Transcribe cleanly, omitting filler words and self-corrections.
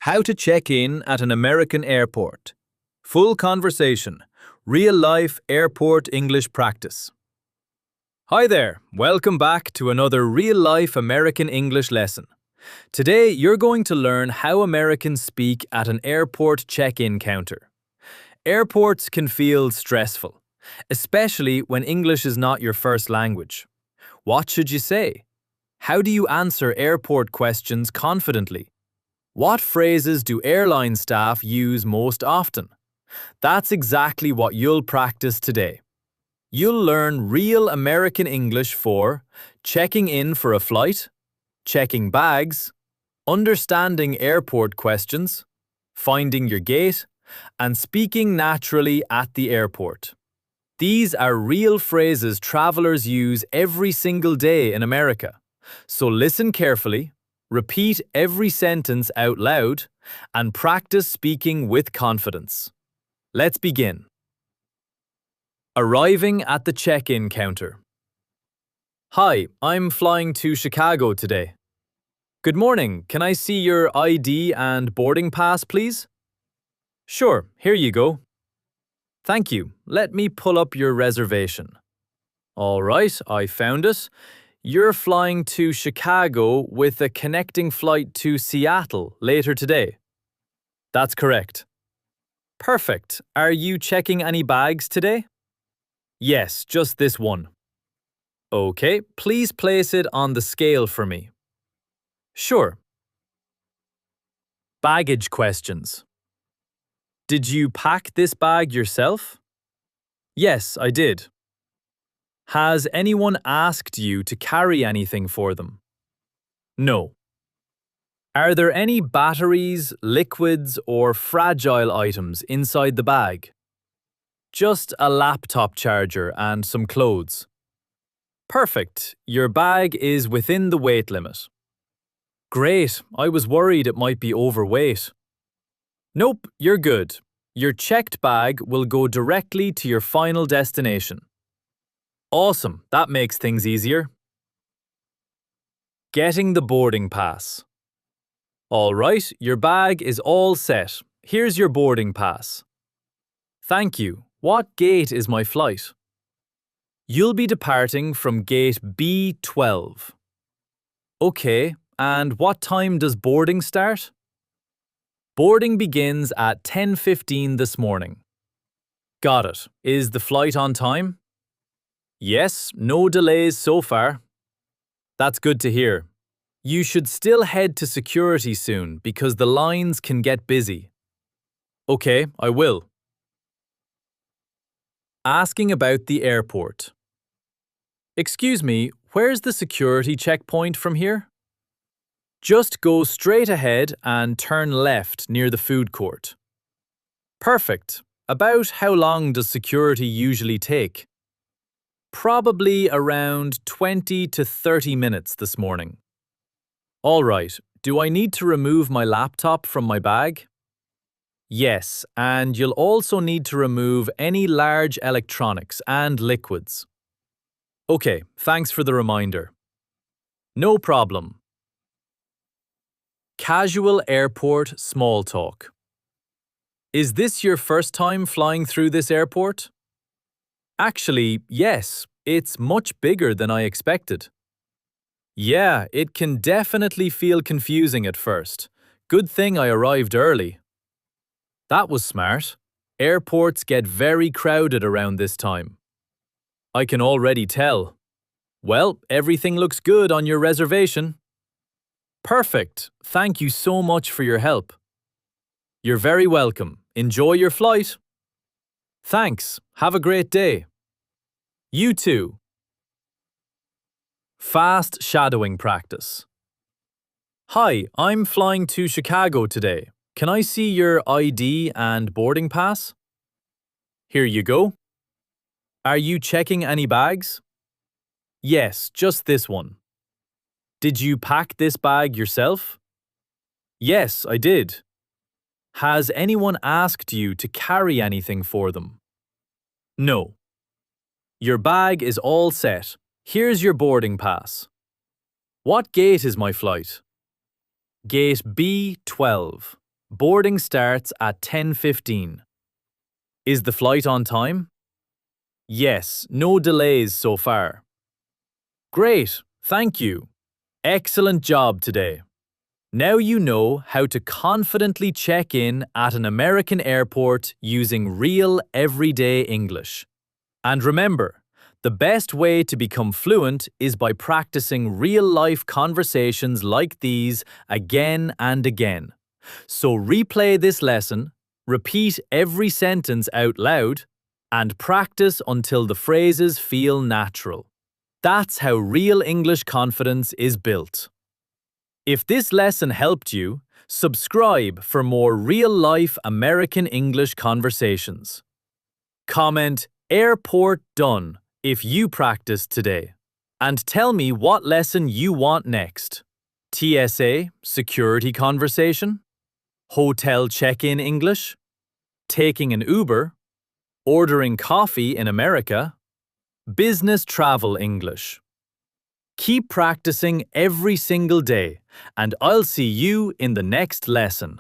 How to check in at an American airport. Full conversation. Real-life airport English practice. Hi there, welcome back to another real-life American English lesson. Today you're going to learn how Americans speak at an airport check-in counter. Airports can feel stressful, especially when English is not your first language. What should you say? How do you answer airport questions confidently? What phrases do airline staff use most often? That's exactly what you'll practice today. You'll learn real American English for checking in for a flight, checking bags, understanding airport questions, finding your gate, and speaking naturally at the airport. These are real phrases travelers use every single day in America. So listen carefully, repeat every sentence out loud, and practice speaking with confidence. Let's begin. Arriving at the check-in counter. Hi, I'm flying to Chicago today. Good morning, can I see your ID and boarding pass, please? Sure, here you go. Thank you. Let me pull up your reservation. All right, I found it. You're flying to Chicago with a connecting flight to Seattle later today. That's correct. Perfect. Are you checking any bags today? Yes, just this one. Okay, please place it on the scale for me. Sure. Baggage questions. Did you pack this bag yourself? Yes, I did. Has anyone asked you to carry anything for them? No. Are there any batteries, liquids, or fragile items inside the bag? Just a laptop charger and some clothes. Perfect. Your bag is within the weight limit. Great. I was worried it might be overweight. Nope, you're good. Your checked bag will go directly to your final destination. Awesome, that makes things easier. Getting the boarding pass. All right, your bag is all set. Here's your boarding pass. Thank you. What gate is my flight? You'll be departing from gate B12. Okay, and what time does boarding start? Boarding begins at 10:15 this morning. Got it. Is the flight on time? Yes, no delays so far. That's good to hear. You should still head to security soon because the lines can get busy. Okay, I will. Asking about the airport. Excuse me, where's the security checkpoint from here? Just go straight ahead and turn left near the food court. Perfect. About how long does security usually take? Probably around 20 to 30 minutes this morning. All right, do I need to remove my laptop from my bag? Yes, and you'll also need to remove any large electronics and liquids. Okay, thanks for the reminder. No problem. Casual airport small talk. Is this your first time flying through this airport? Actually, yes, it's much bigger than I expected. Yeah, it can definitely feel confusing at first. Good thing I arrived early. That was smart. Airports get very crowded around this time. I can already tell. Well, everything looks good on your reservation. Perfect. Thank you so much for your help. You're very welcome. Enjoy your flight. Thanks. Have a great day. You too. Fast shadowing practice. Hi, I'm flying to Chicago today. Can I see your ID and boarding pass? Here you go. Are you checking any bags? Yes, just this one. Did you pack this bag yourself? Yes, I did. Has anyone asked you to carry anything for them? No. Your bag is all set. Here's your boarding pass. What gate is my flight? Gate B12. Boarding starts at 10:15. Is the flight on time? Yes, no delays so far. Great, thank you. Excellent job today. Now you know how to confidently check in at an American airport using real everyday English. And remember, the best way to become fluent is by practicing real-life conversations like these again and again. So replay this lesson, repeat every sentence out loud, and practice until the phrases feel natural. That's how real English confidence is built. If this lesson helped you, subscribe for more real-life American English conversations. Comment "Airport done" if you practiced today. And tell me what lesson you want next. TSA, security conversation? Hotel check-in English? Taking an Uber? Ordering coffee in America? Business travel English? Keep practicing every single day, and I'll see you in the next lesson.